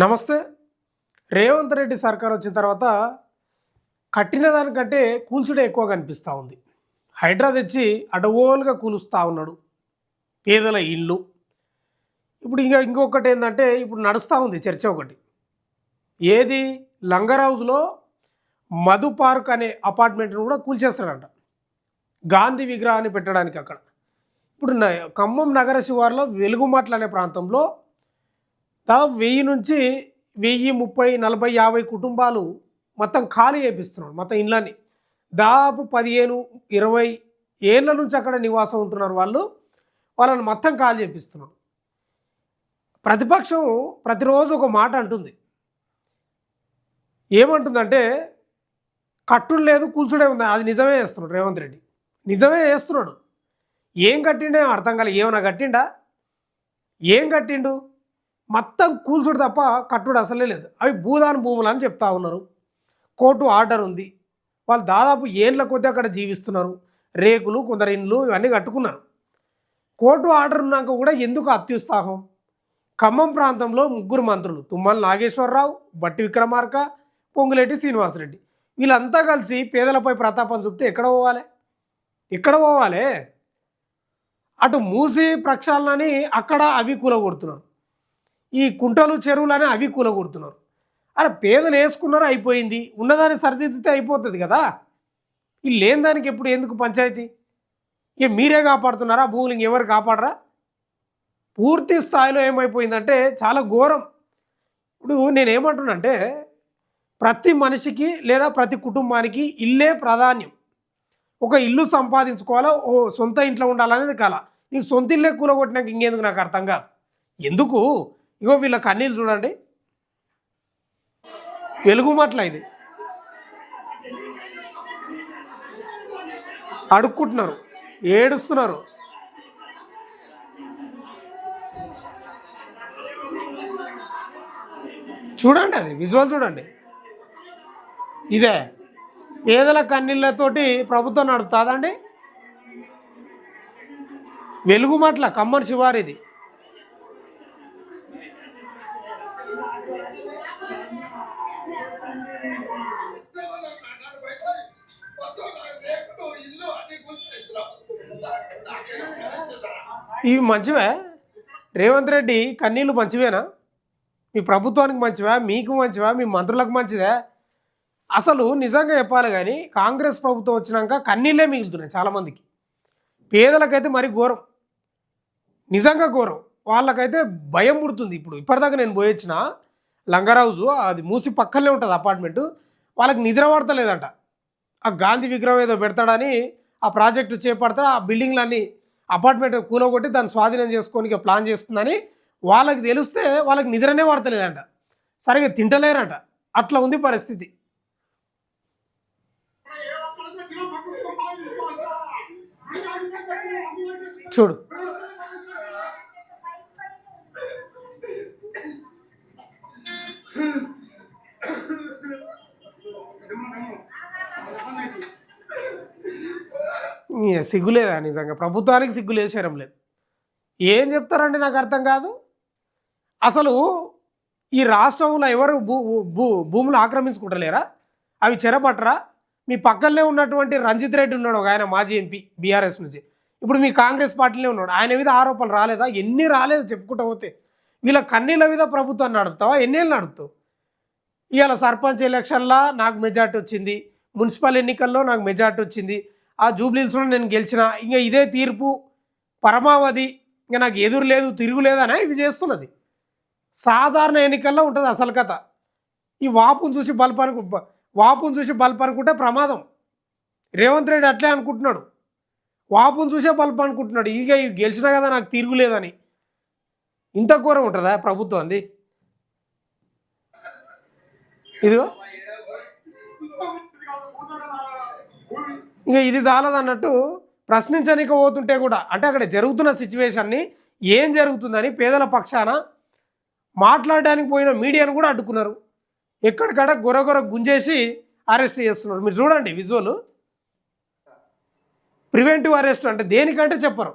నమస్తే. రేవంత్ రెడ్డి సర్కార్ వచ్చిన తర్వాత కట్టిన దానికంటే కూల్చుడే ఎక్కువ కనిపిస్తూ ఉంది. హైడ్రా తెచ్చి అడగోలుగా కూలుస్తూ ఉన్నాడు పేదల ఇల్లు. ఇప్పుడు ఇంకొకటి ఏంటంటే ఇప్పుడు నడుస్తూ ఉంది చర్చ ఒకటి. ఏది లంగర్ హౌస్లో మధు పార్క్ అనే అపార్ట్మెంట్ను కూడా కూల్చేస్తాడంట గాంధీ విగ్రహాన్ని పెట్టడానికి అక్కడ. ఇప్పుడు ఖమ్మం నగర శివారులో వెలుగుమట్ల అనే ప్రాంతంలో దాదాపు 1000 నుంచి 1030, 40, 50 కుటుంబాలు మొత్తం ఖాళీ చేపిస్తున్నాడు మొత్తం ఇళ్ళని. దాదాపు 15, 20 ఏళ్ళ నుంచి అక్కడ నివాసం ఉంటున్నారు వాళ్ళు. వాళ్ళని మొత్తం ఖాళీ చేపిస్తున్నాడు. ప్రతిపక్షం ప్రతిరోజు ఒక మాట అంటుంది. ఏమంటుందంటే కట్టుడు లేదు కూల్చుడే ఉంది. అది నిజమే చేస్తున్నాడు రేవంత్ రెడ్డి, నిజమే చేస్తున్నాడు. ఏం కట్టిండే అర్థం కాలే. ఏమైనా కట్టిండా? ఏం కట్టిండు? మొత్తం కూల్చుడు తప్ప కట్టుడు అసలే లేదు. అవి భూదాన భూములు అని చెప్తా ఉన్నారు. కోర్టు ఆర్డర్ ఉంది. వాళ్ళు దాదాపు ఏళ్ళ కొద్దీ అక్కడ జీవిస్తున్నారు. రేకులు, కొందరు ఇండ్లు ఇవన్నీ కట్టుకున్నారు. కోర్టు ఆర్డర్ ఉన్నాక కూడా ఎందుకు అత్యుత్సాహం? ఖమ్మం ప్రాంతంలో 3 మంత్రులు తుమ్మల నాగేశ్వరరావు, బట్టి విక్రమార్క, పొంగులేటి శ్రీనివాసరెడ్డి వీళ్ళంతా కలిసి పేదలపై ప్రతాపం చూపితే ఎక్కడ పోవాలి? ఎక్కడ పోవాలి? అటు మూసి ప్రక్షాళనని అక్కడ అవి కూలగొడుతున్నారు. ఈ కుంటలు చెరువులని అవి కూలగొడుతున్నారు. అరే పేదలు వేసుకున్నారు, అయిపోయింది. ఉన్నదాన్ని సరిదిద్దితే అయిపోతుంది కదా. ఈ లేని దానికి ఎప్పుడు ఎందుకు పంచాయతీ? ఇక మీరే కాపాడుతున్నారా భూములు? ఇంకెవరు కాపాడరా? పూర్తి స్థాయిలో ఏమైపోయిందంటే చాలా ఘోరం. ఇప్పుడు నేనేమంటున్నానంటే ప్రతి మనిషికి లేదా ప్రతి కుటుంబానికి ఇల్లే ప్రాధాన్యం. ఒక ఇల్లు సంపాదించుకోవాలా, ఓ సొంత ఇంట్లో ఉండాలనేది కల. నీకు సొంత ఇల్లే కూలగొట్టినాక ఇంకెందుకు నాకు అర్థం కాదు. ఎందుకు? ఇగో వీళ్ళ కన్నీళ్ళు చూడండి. వెలుగుమట్ల ఇది అడుక్కుంటున్నారు, ఏడుస్తున్నారు. చూడండి, అది విజువల్ చూడండి. ఇదే పేదల కన్నీళ్ళతోటి ప్రభుత్వం నడుపుతుందండి. వెలుగుమట్ల ఖమ్మం శివారు ఇది. ఇవి మంచివే? రేవంత్ రెడ్డి కన్నీళ్ళు మంచివేనా? మీ ప్రభుత్వానికి మంచివా? మీకు మంచివా? మీ మంత్రులకు మంచిదే? అసలు నిజంగా చెప్పాలి కానీ కాంగ్రెస్ ప్రభుత్వం వచ్చినాక కన్నీళ్ళే మిగులుతున్నాయి చాలామందికి. పేదలకైతే మరి ఘోరం, నిజంగా ఘోరం. వాళ్ళకైతే భయం పుడుతుంది. ఇప్పుడు ఇప్పటిదాకా నేను పోయొచ్చిన లంగర్ హౌస్, అది మూసి పక్కనే ఉంటుంది అపార్ట్మెంటు. వాళ్ళకి నిద్ర పడతలేదంట. ఆ గాంధీ విగ్రహం ఏదో పెడతాడని ఆ ప్రాజెక్టు చేపడితే ఆ బిల్డింగ్లన్నీ అపార్ట్మెంట్ కూలగొట్టి దాన్ని స్వాధీనం చేసుకోనికి ప్లాన్ చేస్తుందని వాళ్ళకి తెలిస్తే వాళ్ళకి నిద్రనే పడతలేదంట, సరిగ్గా తింటలేరంట. అట్లా ఉంది పరిస్థితి. చూడు, సిగ్గులేదా? నిజంగా ప్రభుత్వానికి సిగ్గులేదు, శరం లేదు. ఏం చెప్తారండి నాకు అర్థం కాదు. అసలు ఈ రాష్ట్రంలో ఎవరు భూములు ఆక్రమించుకుంటలేరా? అవి చెరపట్టరా? మీ పక్కనే ఉన్నటువంటి రంజిత్ రెడ్డి ఉన్నాడు, ఒక ఆయన మాజీ ఎంపీ బీఆర్ఎస్ నుంచి. ఇప్పుడు మీ కాంగ్రెస్ పార్టీలో ఉన్నాడు. ఆయన మీద ఆరోపణలు రాలేదా? ఎన్ని రాలేదు చెప్పుకుంటూ పోతే. వీళ్ళ కన్నీళ్ళ మీద ప్రభుత్వాన్ని నడుపుతావా? ఎన్నేళ్ళు నడుపుతావు? ఇవాళ సర్పంచ్ ఎలక్షన్లో నాకు మెజార్టీ వచ్చింది, మున్సిపల్ ఎన్నికల్లో నాకు మెజార్టీ వచ్చింది, ఆ జూబ్లీహిల్స్లో నేను గెలిచిన, ఇంకా ఇదే తీర్పు పరమావధి, ఇంకా నాకు ఎదురు లేదు తిరుగులేదనే ఇవి చేస్తున్నది. సాధారణ ఎన్నికల్లో ఉంటుంది అసలు కథ. ఈ వాపును చూసి బల్బ్ అనుకుంటే ప్రమాదం. రేవంత్ రెడ్డి అట్లే అనుకుంటున్నాడు, వాపును చూసే బల్బ్ అనుకుంటున్నాడు. ఇక గెలిచినా కదా నాకు తిరుగులేదని. ఇంత ఘోరం ఉంటుందా ప్రభుత్వం? అంది ఇదిగో. ఇంకా ఇది చాలదన్నట్టు ప్రశ్నించడానికి పోతుంటే కూడా, అంటే అక్కడ జరుగుతున్న సిచ్యువేషన్ని ఏం జరుగుతుందని పేదల పక్షాన మాట్లాడడానికి పోయిన మీడియాను కూడా అడ్డుకున్నారు. ఎక్కడికక్కడ గొరగొర గుంజేసి అరెస్ట్ చేస్తున్నారు. మీరు చూడండి విజువల్. ప్రివెంటివ్ అరెస్ట్ అంటే దేనికంటే చెప్పరు.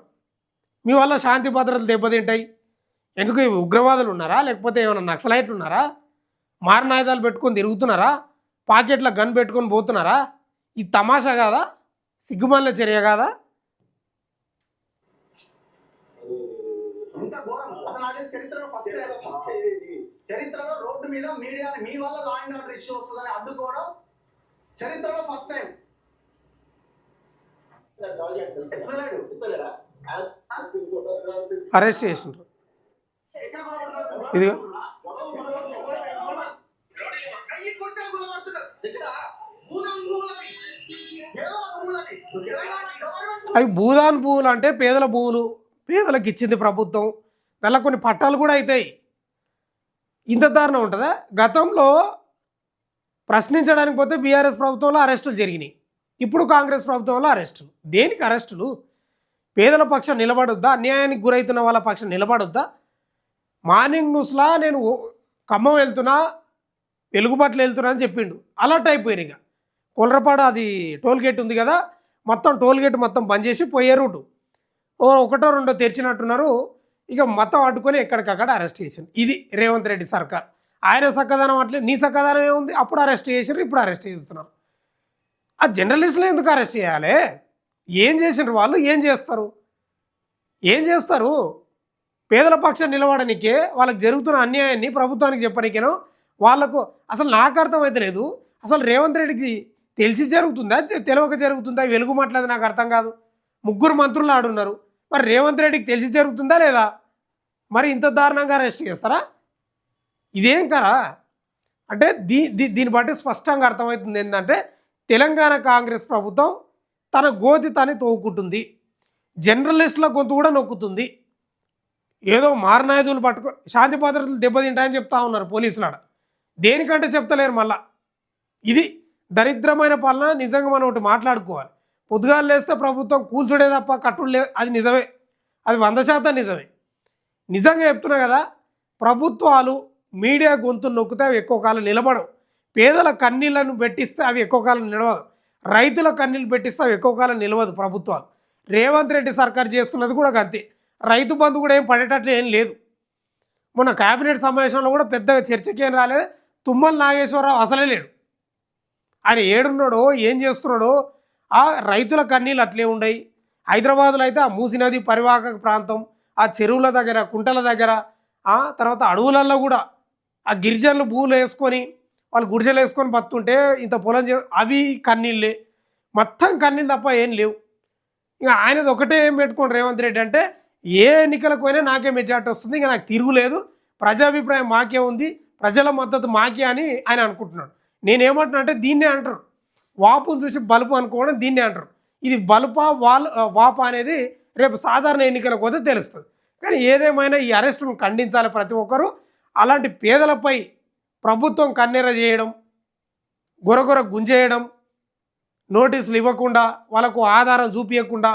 మీ వల్ల శాంతి భద్రతలు దెబ్బతింటాయి, ఎందుకు ఈ ఉగ్రవాదులు ఉన్నారా, లేకపోతే ఏమైనా నక్సలైట్లు ఉన్నారా, మారణాయుధాలు పెట్టుకొని తిరుగుతున్నారా, పాకెట్లో గన్ పెట్టుకొని పోతున్నారా? ఇది తమాషా కాదా? సిగ్గుమాలిన చర్య కాదా? ఇంత ఘోరం అసలు అదే చరిత్రలో చరిత్రలో రోడ్డు మీద మీడియాని మీ వల్ల లా అండ్ ఆర్డర్ ఇష్యూ వస్తుందని అడ్డుకోవడం చరిత్రలో ఫస్ట్ టైం. అరెస్ట్ చేసిండ్రు. ఇదిగో అవి భూదాన్ భూములు అంటే పేదల భూములు, పేదలకు ఇచ్చింది ప్రభుత్వం, దానిలో కొన్ని పట్టాలు కూడా అవుతాయి. ఇంత దారుణం ఉంటుందా? గతంలో ప్రశ్నించడానికి పోతే బీఆర్ఎస్ ప్రభుత్వంలో అరెస్టులు జరిగినాయి, ఇప్పుడు కాంగ్రెస్ ప్రభుత్వంలో అరెస్టులు. దేనికి అరెస్టులు? పేదల పక్షం నిలబడొద్దా? అన్యాయానికి గురవుతున్న వాళ్ళ పక్షం నిలబడొద్దా? మార్నింగ్ న్యూస్లా నేను ఖమ్మం వెళ్తున్నా, వెలుగుబాట్లు వెళ్తున్నా అని చెప్పిండు, అలర్ట్ అయిపోయారు. ఇక కొలరపాడు అది టోల్ గేట్ ఉంది కదా, మొత్తం టోల్ గేట్ మొత్తం బంద్ చేసి పోయే రూటు ఒకటో రెండో తెరిచినట్టున్నారు. ఇక మొత్తం అడ్డుకొని ఎక్కడికక్కడ అరెస్ట్ చేసిండు. ఇది రేవంత్ రెడ్డి సర్కార్. ఆయన సక్కదనం అట్లే, నీ సక్కదనం ఏముంది? అప్పుడు అరెస్ట్ చేసారు, ఇప్పుడు అరెస్ట్ చేస్తున్నారు. ఆ జర్నలిస్టులు ఎందుకు అరెస్ట్ చేయాలి? ఏం చేసినారు వాళ్ళు? ఏం చేస్తారు? ఏం చేస్తారు? పేదల పక్షం నిలబడనికే, వాళ్ళకి జరుగుతున్న అన్యాయాన్ని ప్రభుత్వానికి చెప్పనికేనో వాళ్ళకు అసలు నాకు అర్థమైతే లేదు. అసలు రేవంత్ రెడ్డికి తెలిసి జరుగుతుందా, తెలియక జరుగుతుందా? వెలుగు మాట్లాది నాకు అర్థం కాదు. ముగ్గురు మంత్రులు ఆడున్నారు, మరి రేవంత్ రెడ్డికి తెలిసి జరుగుతుందా లేదా? మరి ఇంత దారుణంగా అరెస్ట్ చేస్తారా? ఇదేం కదా అంటే దీన్ని బట్టి స్పష్టంగా అర్థమవుతుంది ఏంటంటే, తెలంగాణ కాంగ్రెస్ ప్రభుత్వం తన గోతి తని తోకుంటుంది, జర్నలిస్టుల గొంతు కూడా నొక్కుతుంది. ఏదో మారణాయుధులు పట్టుకొని శాంతి భద్రతలు దెబ్బతింటాయని చెప్తా ఉన్నారు పోలీసులు ఆడ. దేనికంటే చెప్తలేరు మళ్ళా. ఇది దరిద్రమైన పాలన. నిజంగా మనం ఒకటి మాట్లాడుకోవాలి. పొద్దుగాలు లేస్తే ప్రభుత్వం కూల్చుడే తప్ప కట్టుడు లేదు, అది నిజమే, అది 100% నిజమే. నిజంగా చెప్తున్నా కదా, ప్రభుత్వాలు మీడియా గొంతు నొక్కితే అవి ఎక్కువ కాలం నిలబడవు. పేదల కన్నీళ్లను పెట్టిస్తే అవి ఎక్కువ కాలం నిలవదు. రైతుల కన్నీళ్ళు పెట్టిస్తే అవి ఎక్కువ కాలం నిలవదు. ప్రభుత్వాలు రేవంత్ రెడ్డి సర్కార్ చేస్తున్నది కూడా అంతే. రైతు బంధు కూడా ఏం పడేటట్లు ఏం లేదు. మొన్న కేబినెట్ సమావేశంలో కూడా పెద్దగా చర్చకి ఏం రాలేదు. తుమ్మల నాగేశ్వరరావు అసలే లేడు. ఆయన ఏడున్నాడో ఏం చేస్తున్నాడో. ఆ రైతుల కన్నీళ్ళు అట్లే ఉండయి. హైదరాబాద్లో అయితే ఆ మూసి నది పరివాహక ప్రాంతం, ఆ చెరువుల దగ్గర, కుంటల దగ్గర, తర్వాత అడవులలో కూడా ఆ గిరిజనులు భూములు వేసుకొని వాళ్ళు గుడిసెలు వేసుకొని బతుంటే ఇంత పొలం అవి కన్నీళ్ళే. మొత్తం కన్నీళ్ళు తప్ప ఏం లేవు. ఇక ఆయనది ఒకటే ఏం పెట్టుకోండి రేవంత్ రెడ్డి అంటే, ఏ ఎన్నికలకు పోయినా నాకే మెజార్టీ వస్తుంది, ఇంకా నాకు తిరుగులేదు, ప్రజాభిప్రాయం మాకే ఉంది, ప్రజల మద్దతు మాకే అని ఆయన అనుకుంటున్నాడు. నేనేమంటున్నా అంటే, దీన్నే అంటారు వాపును చూసి బలుపు అనుకోవడం, దీన్నే అంటారు. ఇది బలుపా వాపా అనేది రేపు సాధారణ ఎన్నికలకు పోతే తెలుస్తుంది. కానీ ఏదేమైనా ఈ అరెస్టును ఖండించాలి ప్రతి ఒక్కరూ. అలాంటి పేదలపై ప్రభుత్వం కన్నెర చేయడం, గొరగొర గుంజేయడం, నోటీసులు ఇవ్వకుండా, వాళ్ళకు ఆధారం చూపించకుండా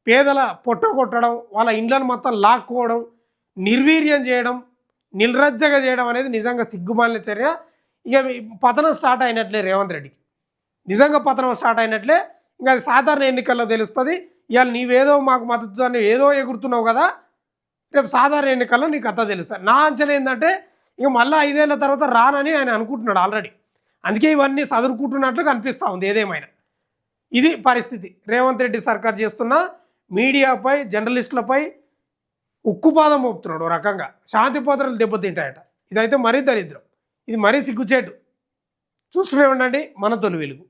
పేదల పొట్ట కొట్టడం, వాళ్ళ ఇండ్లను మొత్తం లాక్కోవడం, నిర్వీర్యం చేయడం, నిర్లజ్జగా చేయడం అనేది నిజంగా సిగ్గుమాలిన చర్య. ఇక పతనం స్టార్ట్ అయినట్లే రేవంత్ రెడ్డికి. నిజంగా పతనం స్టార్ట్ అయినట్లే. ఇంకా అది సాధారణ ఎన్నికల్లో తెలుస్తుంది. ఇవాళ నీవేదో మాకు మద్దతు అని ఏదో ఎగురుతున్నావు కదా, రేపు సాధారణ ఎన్నికల్లో నీకు కథ తెలుస్తుంది. నా అంచనా ఏంటంటే, ఇక మళ్ళీ 5 ఏళ్ళ తర్వాత రానని ఆయన అనుకుంటున్నాడు ఆల్రెడీ. అందుకే ఇవన్నీ చదువుకుంటున్నట్లు కనిపిస్తూ ఉంది. ఏదేమైనా ఇది పరిస్థితి. రేవంత్ రెడ్డి సర్కార్ చేస్తున్న మీడియాపై, జర్నలిస్టులపై ఉక్కుపాదం మోపుతున్నాడు. ఓ రకంగా శాంతి భద్రతలు దెబ్బతింటాయట. ఇదైతే మరీ దరిద్రం, ఇది మరీ సిగ్గుచేటు. చూస్తూనే ఉండండి మన తొలి వెలుగు.